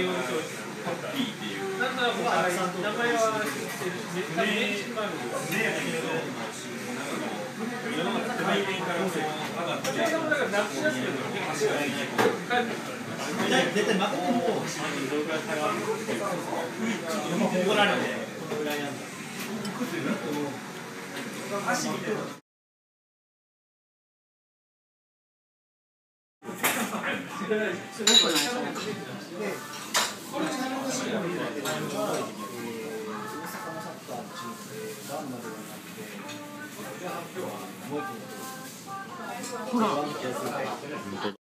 用にしてハッピーっていう。なんなら僕は名前は知ってるし、年収もあるんです。世の中対面から上がって、だからなくしやすいのが結構絶対負けても怒られてこのぐらいなんだ。足見てる。すごくない。これ大阪のサッカーのチームでガンマではなくて、発表はもう一個。ほら。